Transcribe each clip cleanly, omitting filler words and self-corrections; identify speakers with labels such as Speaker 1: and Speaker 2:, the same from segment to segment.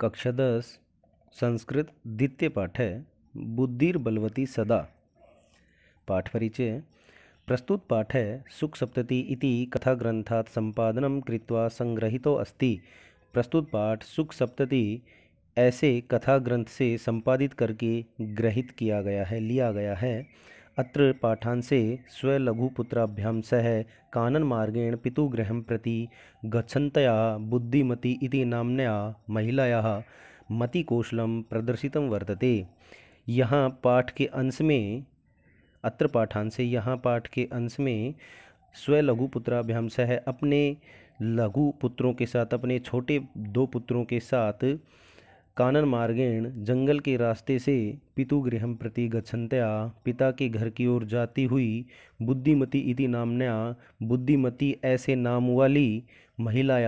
Speaker 1: कक्षा 10 संस्कृत द्वितीय पाठ है बुद्धिर्बलवती सदा। पाठ परिचय। प्रस्तुत पाठ है सुख सप्तति इति कथा ग्रंथात् संपादनं कृत्वा संग्रहितो अस्ति। प्रस्तुत पाठ सुख सप्तति ऐसे कथा ग्रंथ से संपादित करके ग्रहित किया गया है, लिया गया है। अत्र पाठांशे स्वलघुपुत्राभ्यां सह कानन मार्गेण पितुगृहं प्रति गच्छन्तया बुद्धिमती इति नाम्न्या महिलायाः मतिकौशलं प्रदर्शितं वर्तते। यहाँ पाठ के अंश में अत्र पाठांशे यहाँ पाठ के अंश में स्वलघुपुत्राभ्यां सह अपने लघु पुत्रों के साथ, अपने छोटे 2 पुत्रों के साथ कानन मार्गेण जंगल के रास्ते से पितुगृहं प्रति गच्छन्तया पिता के घर की ओर जाती हुई बुद्धिमती इति नाम्न्या बुद्धिमती ऐसे नाम वाली महिला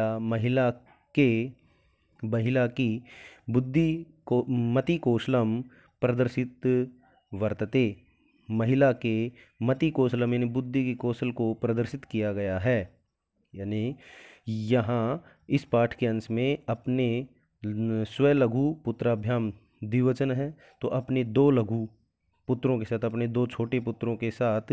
Speaker 1: की बुद्धि को मति कौशलम प्रदर्शित वर्तते। महिला के मति कौशलम यानी बुद्धि की कौशल को प्रदर्शित किया गया है। यानी यहाँ इस पाठ के अंश में अपने स्वलघु पुत्राभ्याम द्विवचन है, तो अपने 2 लघु पुत्रों के साथ, अपने 2 छोटे पुत्रों के साथ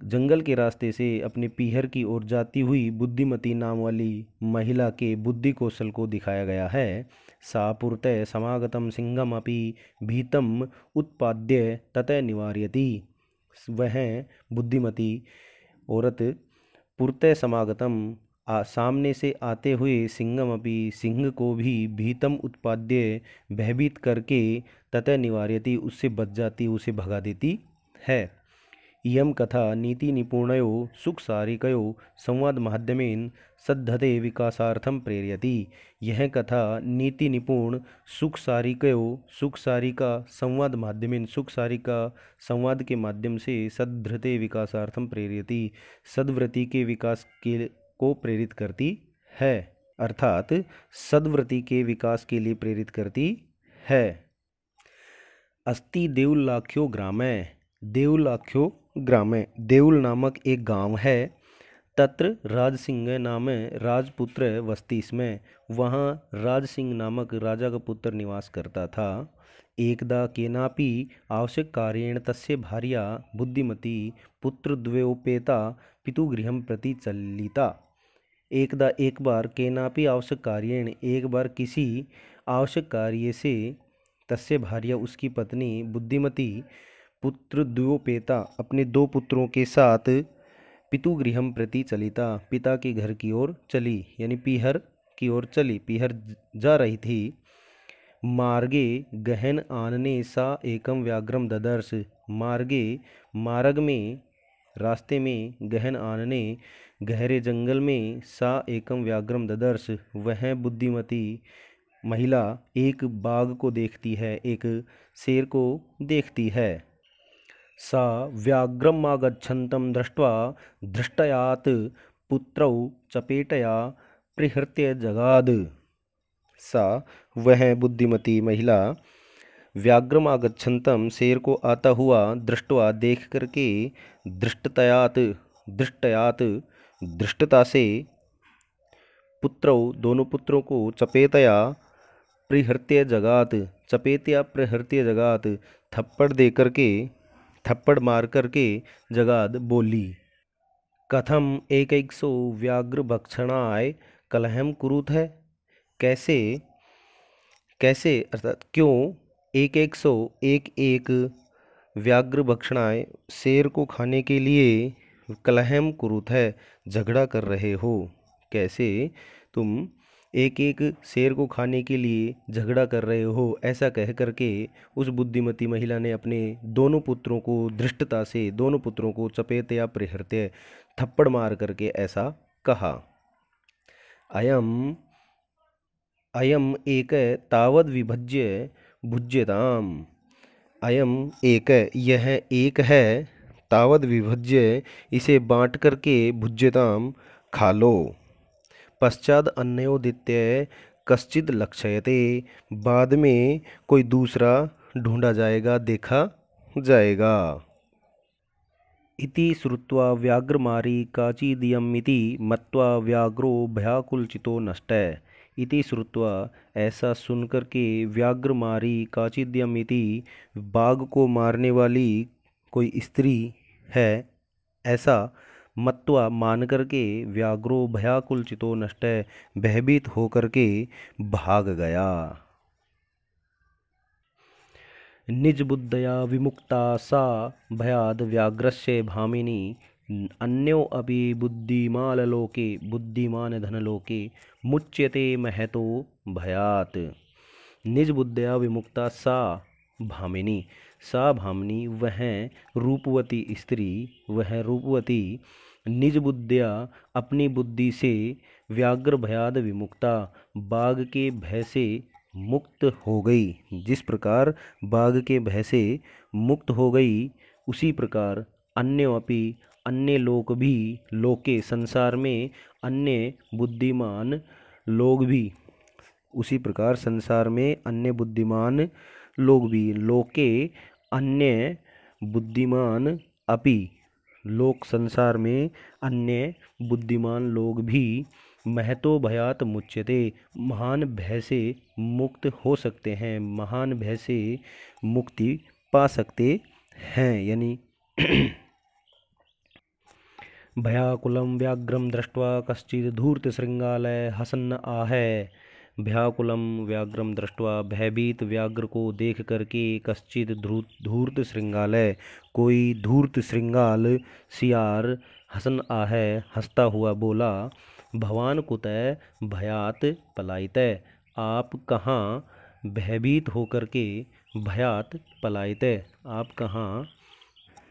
Speaker 1: जंगल के रास्ते से अपने पीहर की ओर जाती हुई बुद्धिमती नाम वाली महिला के बुद्धि कौशल को दिखाया गया है। सा पुरतः समागतम सिंहम अपि भीतम उत्पाद्य ततः निवारयति। वह बुद्धिमती औरत पुरतः समागतम सामने से आते हुए सिंहम अपि सिंह को भी भीतम उत्पाद्य भयभीत करके ततः निवारयति उससे बच जाती, उसे भगा देती है। इयं कथा नीति निपुणयो सुखसारिकयो संवाद माध्यमेन सद्धते विकासार्थम प्रेरयति। यह कथा नीति निपुण सुखसारिका संवाद माध्यमेन सुखसारिका संवाद के माध्यम से सद्धते विकासार्थम प्रेरयति सद्वृत्ति के विकास को प्रेरित करती है, अर्थात सद्वृत्ति के विकास के लिए प्रेरित करती है। अस्ति देउलाख्यो ग्रामे। देउलाख्यो ग्रामे देउल नामक एक गांव है। तत्र राजसिंह नाम राजपुत्र वसति इसमें। वहाँ राजसिंह नामक राजा का पुत्र निवास करता था। एकदा केनापि आवश्यक कार्येण तस्य भार्या बुद्धिमती पुत्रद्वयोपेता पितुगृहं प्रति चलिता। एक बार केनापि आवश्यक कार्येण, एक बार किसी आवश्यक कार्य से तस्य भार्या उसकी पत्नी बुद्धिमती पुत्रद्वयोपेता अपने 2 पुत्रों के साथ पितुगृहं प्रति चलिता पिता के घर की ओर चली, यानी पीहर की ओर चली, पीहर जा रही थी। मार्गे गहन आनने सा एकम व्याघ्रम ददर्श। मार्ग में रास्ते में गहन आनने गहरे जंगल में सा एकम व्याघ्रम ददर्श वह बुद्धिमती महिला एक बाघ को देखती है, एक शेर को देखती है। सा व्याघ्रमागच्छन्तं दृष्ट्वा दृष्टयात् पुत्रौ चपेटया प्रहृत्य जगाद। सा वह बुद्धिमती महिला व्याघ्रमागच्छन्तं शेर को आता हुआ दृष्टवा देख करके दृष्टता से पुत्रौ दोनों पुत्रों को चपेतया प्रहृत्य जगात चपेतया प्रहृत्य जगात थप्पड़ मार करके जगाद बोली। कथम एकैकसो व्याघ्र भक्षणाय कलहम कुरुत है। कैसे अर्थात क्यों एक व्याघ्र भक्षणाय शेर को खाने के लिए कलहम कुरुत है झगड़ा कर रहे हो। कैसे तुम एक शेर को खाने के लिए झगड़ा कर रहे हो, ऐसा कह करके उस बुद्धिमती महिला ने अपने दोनों पुत्रों को धृष्टता से दोनों पुत्रों को चपेतया प्रहृत्य थप्पड़ मार करके ऐसा कहा। अयम एक तावद विभज्य भुज्यताम। अयम एक यह एक है तावद विभज्य इसे बांट करके भुज्यताम खा लो। पश्चात अन्योदित्य कश्चिद लक्ष्यते बाद में कोई दूसरा ढूंढा जाएगा, देखा जाएगा। इति श्रुत्वा व्याघ्रमारी काचिदियमिति मत्वा व्याघ्रो भयाकुलचितो नष्टः। इति श्रुत्वा, ऐसा सुनकर के व्याघ्र मारी काचिद्यमिति, बाघ को मारने वाली कोई स्त्री है ऐसा मत्वा मान करके व्याघ्रो भयाकुलचितो नष्ट, भयभीत होकर के भाग गया। निज बुद्धया विमुक्ता सा भयाद व्याघ्रस्य भामिनी, अन्यो अपि बुद्धिमानलोके बुद्धिमान धनलोके मुच्यते महतो भयात्। निज बुद्धया विमुक्ता सा भामिनी, सा भामिनी वह रूपवती स्त्री, वह रूपवती निज बुद्धिया अपनी बुद्धि से व्याघ्र भयाद विमुक्ता बाघ के भय से मुक्त हो गई। जिस प्रकार बाघ के भय से मुक्त हो गई, उसी प्रकार अन्य अपि अन्य लोग भी, लोके संसार में अन्य बुद्धिमान लोग भी, उसी प्रकार संसार में अन्य बुद्धिमान लोग भी, लोके अन्य बुद्धिमान अपि, लोक संसार में अन्य बुद्धिमान लोग भी महतो भयात मुच्यते, महान भय से मुक्त हो सकते हैं, महान भय से मुक्ति पा सकते हैं। यानी भयाकुलं व्याघ्रम दृष्ट्वा कश्चित् धूर्त श्रृंगालय हसन्न आहे। भयाकुलम व्याघ्रम दृष्ट्वा, भयभीत व्याघ्र को देख करके, कश्चित् धूर्त श्रृंगालय, कोई धूर्त श्रृंगाल सियार, हसन आहे, हंसता हुआ बोला, भवान कुतः भयात पलायितः, आप कहाँ भयभीत होकर के, भयात पलायितः, आप कहाँ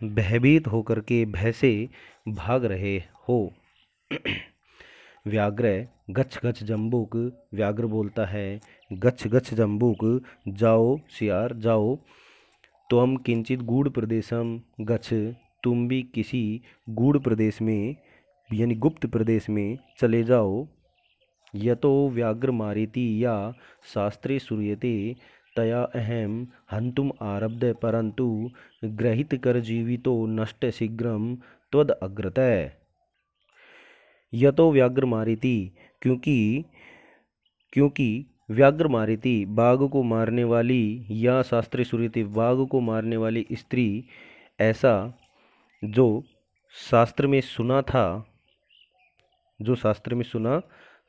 Speaker 1: भयभीत होकर के भय से भाग रहे हो। व्याघ्र गच्छ गच्छ जम्बूक, व्याघ्र बोलता है गच्छ गच्छ जम्बूक, जाओ सियार जाओ, त्वम किंचित गूढ़ प्रदेशम गच्छ, तुम भी किसी गूढ़ प्रदेश में यानी गुप्त प्रदेश में चले जाओ। यतो व्याघ्र मारिति या शास्त्रे सूर्यते, तया अहम हंतुम आरब्ध, परंतु ग्रहित कर जीवितो नष्ट शीघ्रम त्वद अग्रतः। यतो व्याघ्र मारिति, क्योंकि व्याघ्र मारिति बाघ को मारने वाली, या शास्त्रे सूर्यते बाघ को मारने वाली स्त्री, ऐसा जो शास्त्र में सुना था, जो शास्त्र में सुना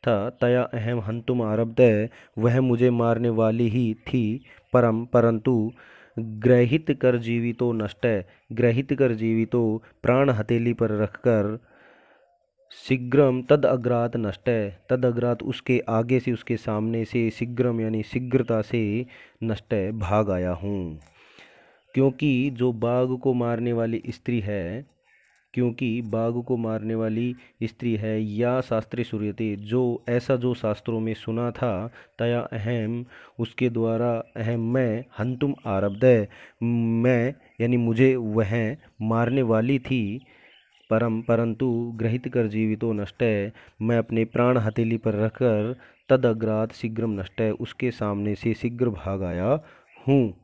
Speaker 1: था, तया अहम हंतुम आरब्ध, वह मुझे मारने वाली ही थी, परंतु ग्रहित कर जीवितो नष्ट, ग्रहित कर जीवितो प्राण हथेली पर रखकर, शीघ्रम तद अग्रात नष्ट, तद अग्रात उसके आगे से, उसके सामने से, शीघ्रम यानी शीघ्रता से नष्ट भाग आया हूँ। क्योंकि जो बाघ को मारने वाली स्त्री है, क्योंकि बाघ को मारने वाली स्त्री है, या शास्त्रे सूर्यते, जो ऐसा जो शास्त्रों में सुना था, तया अहम उसके द्वारा, अहम मैं, हंतुम आरब्ध मैं यानी मुझे वह मारने वाली थी, परंतु ग्रहित कर जीवितो नष्ट, मैं अपने प्राण हथेली पर रखकर, तद अग्रात शीघ्रम नष्ट, उसके सामने से शीघ्र भाग आया हूँ।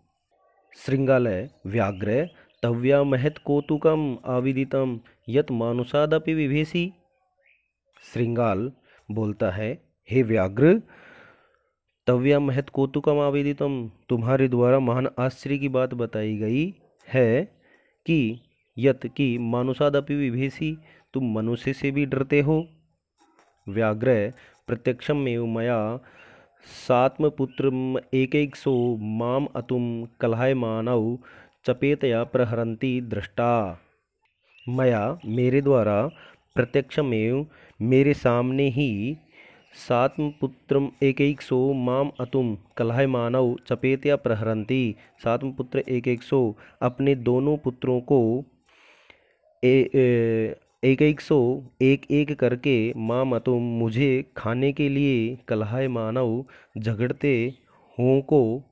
Speaker 1: श्रृंगालय व्याघ्र तव्या महत कौतुकम आविदितम यत मानुषादपि विभेसी। श्रृंगाल बोलता है, हे व्याघ्र, तव्या महत कौतुकम आवेदितम, तुम्हारे द्वारा महान आश्चर्य की बात बताई गई है कि यत की मानुषादपि विभेसी, तुम मनुष्य से भी डरते हो। व्याघ्र प्रत्यक्षम में मया सात्मपुत्रम एकैकसो माम अतुम कलहायमानौ चपेतया प्रहरन्ति दृष्टा। मया मेरे द्वारा प्रत्यक्षमेव मेरे सामने ही सात्मपुत्रम एकैकसो माम अतुम कलहायमानौ चपेतया प्रहरन्ति, सात्मपुत्र एकैकसो अपने दोनों पुत्रों को एक एक करके, माम अतुम मुझे खाने के लिए, कलहायमानौ झगड़ते हों को,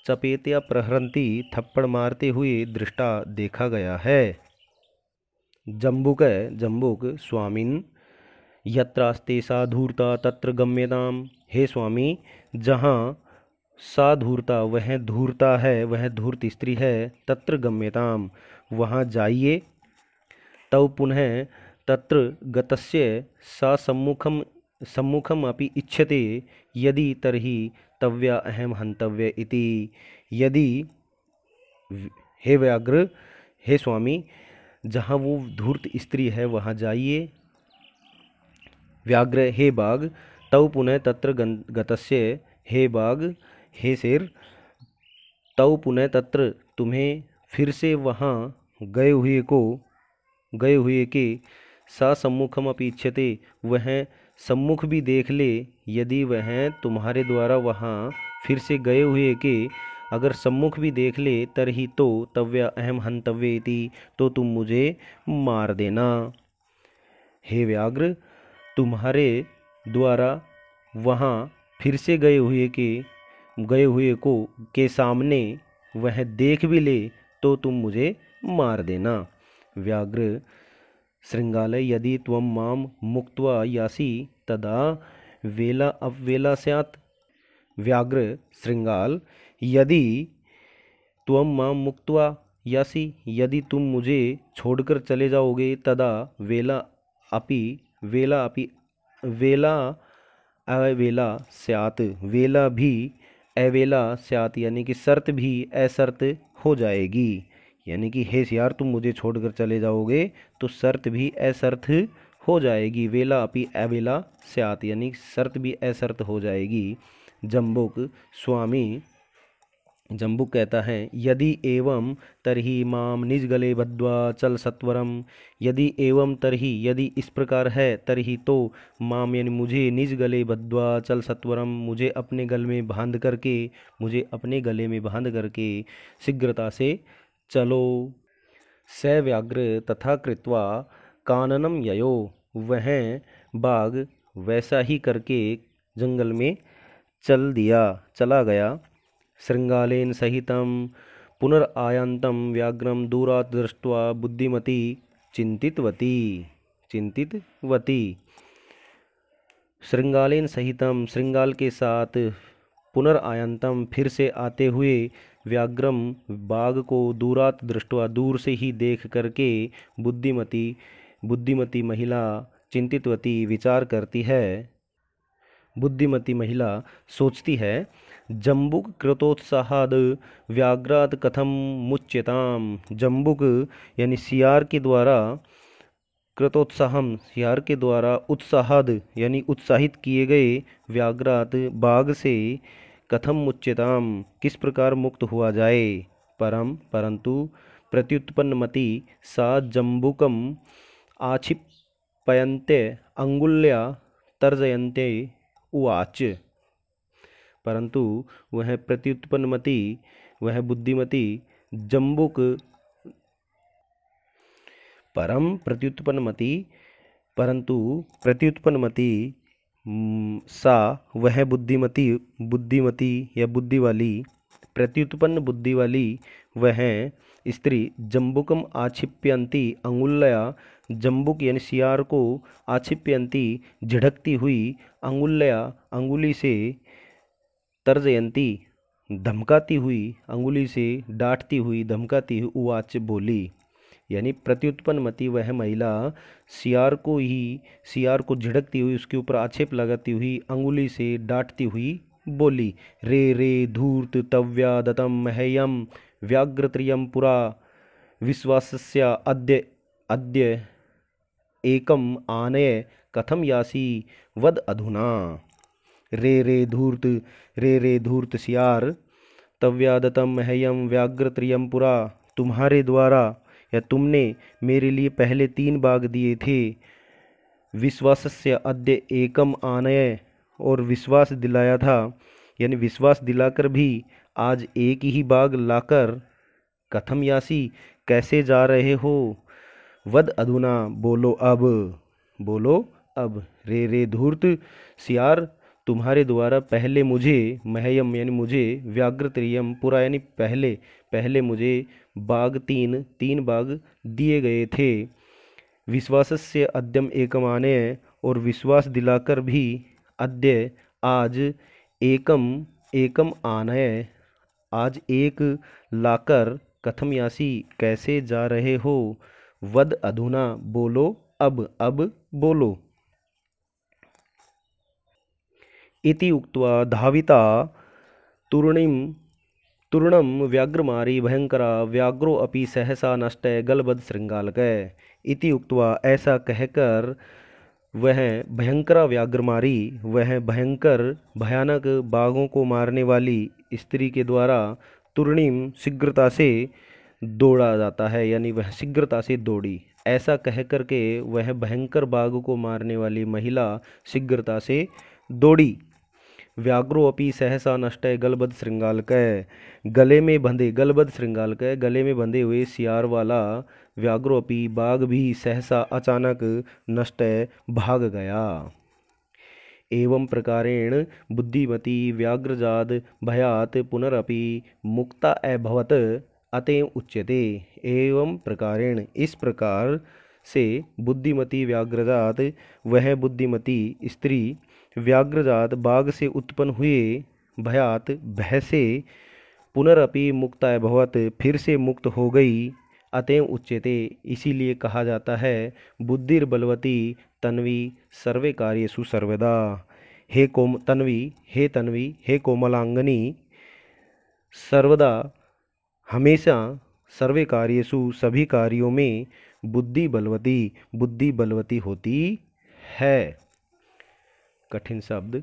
Speaker 1: चपेतिया प्रहरंती थप्पड़ मारते हुए दृष्टा देखा गया है। जम्बुक स्वामिन यत्रास्ते सा धूर्ता तत्र गम्यताम, हे स्वामी, जहाँ सा धूर्ता वह धूर्ता है, वह धूर्त स्त्री है, तत्र गम्यताम वहाँ जाइए। तव पुनः तत्र गतस्य सा सम्मुखम सम्मुखम अपि इच्छते यदि तर्हि तव्या अहम हंतव्य इति। यदि, हे व्याघ्र, हे स्वामी, जहाँ वो धूर्त स्त्री है वहाँ जाइए। व्याघ्र, हे बाघ, तव पुनः तत्र गतस्य, हे बाघ, हे शेर, तव पुनः तत्र, तुम्हें फिर से वहाँ गए हुए के, सा सम्मुखम अपि इच्छते, वह सम्मुख भी देख ले, यदि वह तुम्हारे द्वारा वहाँ फिर से गए हुए के अगर सम्मुख भी देख ले, तरही तो तव्या अहम हंतव्य इति, तो तुम मुझे मार देना। हे व्याघ्र, तुम्हारे द्वारा वहाँ फिर से गए हुए को के सामने वह देख भी ले तो तुम मुझे मार देना। व्याघ्र श्रृंगाल, यदि त्वं मां मुक्त्वा यासि तदा वेला अवेला स्यात्। व्याघ्र श्रृंगाल, यदि त्वं मां मुक्त्वा यासि, यदि तुम मुझे छोड़कर चले जाओगे, तदा वेला अपि वेला अवेला स्यात्, वेला भी अवेला स्यात्, यानी कि शर्त भी असर्त हो जाएगी। यानी कि हे सियार, तुम मुझे छोड़कर चले जाओगे तो शर्त भी असर्त हो जाएगी। वेला अपि अवेला स्यात्, यानी शर्त भी असर्त हो जाएगी। जम्बुक, स्वामी जम्बुक कहता है, यदि एवं तर्हि माम निज गले बद्ध्वा चल सत्वरम। यदि एवं तर्हि, यदि इस प्रकार है, तर्हि तो माम यानी मुझे, निज गले बद्ध्वा चल सत्वरम, मुझे अपने गले में बांध करके शीघ्रता से चलो। स व्याघ्र तथा कृत्वा काननम ययो, वह बाघ वैसा ही करके जंगल में चला गया। श्रृंगालेन सहितं पुनरायान्तं व्याघ्रं दूरात् दृष्ट्वा बुद्धिमती चिंतितवती। श्रृंगालेन सहितं, श्रृंगाल के साथ, पुनरायान्तं फिर से आते हुए, व्याघ्रम बाघ को, दूरात दृष्ट्वा दूर से ही देख करके, बुद्धिमती महिला चिंतितवती विचार करती है। बुद्धिमती महिला सोचती है, जम्बुक कृतोत्साहाद व्याघ्रात कथम मुच्यताम। जम्बुक यानी सियार के द्वारा, कृतोत्साहम सियार के द्वारा, उत्साहाद यानी उत्साहित किए गए, व्याघ्रात बाघ से, कथम मुच्यताम किस प्रकार मुक्त हुआ जाए। परंतु प्रत्युत्पन्नमति सा जम्बुकम आक्षिप्यन्ते अंगुल्या तर्जयन्ते उवाच। परंतु वह प्रत्युत्पन्नमति, वह बुद्धिमती जम्बुक, परंतु प्रत्युत्पन्नमति सा, वह बुद्धिमती या बुद्धि वाली, प्रत्युत्पन्न बुद्धि वाली वह स्त्री, जम्बुकम आक्षिप्यन्ति अंगुल्या, जम्बुक यानी सियार को, आक्षिप्यन्ति झिड़कती हुई, अंगुल्या अंगुली से, तर्जयंती धमकाती हुई, अंगुली से डांटती हुई, धमकाती हुई, उवाच बोली। यानी प्रत्युत्पन्नमति वह महिला सियार को झिड़कती हुई, उसके ऊपर आक्षेप लगाती हुई, अंगुली से डांटती हुई बोली, रे रे धूर्त तव्या दतम मह्यम व्याघ्रत्रियम पुरा विश्वासस्य अद्य एकम आनय कथम यासी वद अधुना। रे रे धूर्त सियार, तव्यादतम मह्यम व्याघ्रत्रियम पुरा, तुम्हारे द्वारा या तुमने मेरे लिए पहले 3 बाघ दिए थे। विश्वासस्य अद्य एकम आनय, और विश्वास दिलाया था, यानी विश्वास दिलाकर भी आज एक ही बाघ लाकर, कथम यासी कैसे जा रहे हो, वद अधुना बोलो अब। रे रे धूर्त सियार, तुम्हारे द्वारा पहले मुझे, मह्यम यानी मुझे, व्याघ्रत्रियम पुरा यानी पहले मुझे बाघ 3 बाघ दिए गए थे। विश्वासस्य अद्यम एकमाने, और विश्वास दिलाकर भी, अद्य आज, एकम आनय आज एक लाकर, कथम यासी कैसे जा रहे हो, वद अधुना बोलो अब बोलो। इति उक्त्वा धाविता तूर्णं व्याघ्रमारी भयंकरा व्याघ्रो अपि सहसा नष्टे गलबद्ध श्रृंगालक। इति उक्त्वा ऐसा कहकर वह भयंकरा व्याघ्रमारी, वह भयंकर भयानक बाघों को मारने वाली स्त्री के द्वारा तूर्णिम शीघ्रता से दौड़ा जाता है, यानी वह शीघ्रता से दौड़ी। ऐसा कह कर के वह भयंकर बाघ को मारने वाली महिला शीघ्रता से दौड़ी। व्याघ्रो अपि सहसा नष्टे गलबद्ध श्रृंगालकः, गले में बंधे गलबद्ध श्रृंगालकः, गले में बंधे हुए सियार वाला व्याघ्रो अपि बाघ भी सहसा अचानक नष्टे भाग गया। एवं प्रकारेण बुद्धिमती व्याघ्रजात भयात पुनरपि मुक्ता अभवत अतएव उच्यते। एवं प्रकारेण इस प्रकार से बुद्धिमती व्याघ्रजात, वह बुद्धिमती स्त्री व्याघ्रजात बाघ से उत्पन्न हुए, भयात भय से, पुनरपि मुक्ता अभवत फिर से मुक्त हो गई, अतएव उच्यते इसीलिए कहा जाता है बुद्धिर बलवती तन्वी सर्वे कार्येषु सर्वदा। हे तन्वी हे कोमलांगनी, सर्वदा हमेशा सर्वे कार्येषु सभी कार्यों में बुद्धि बलवती होती है। कठिन शब्द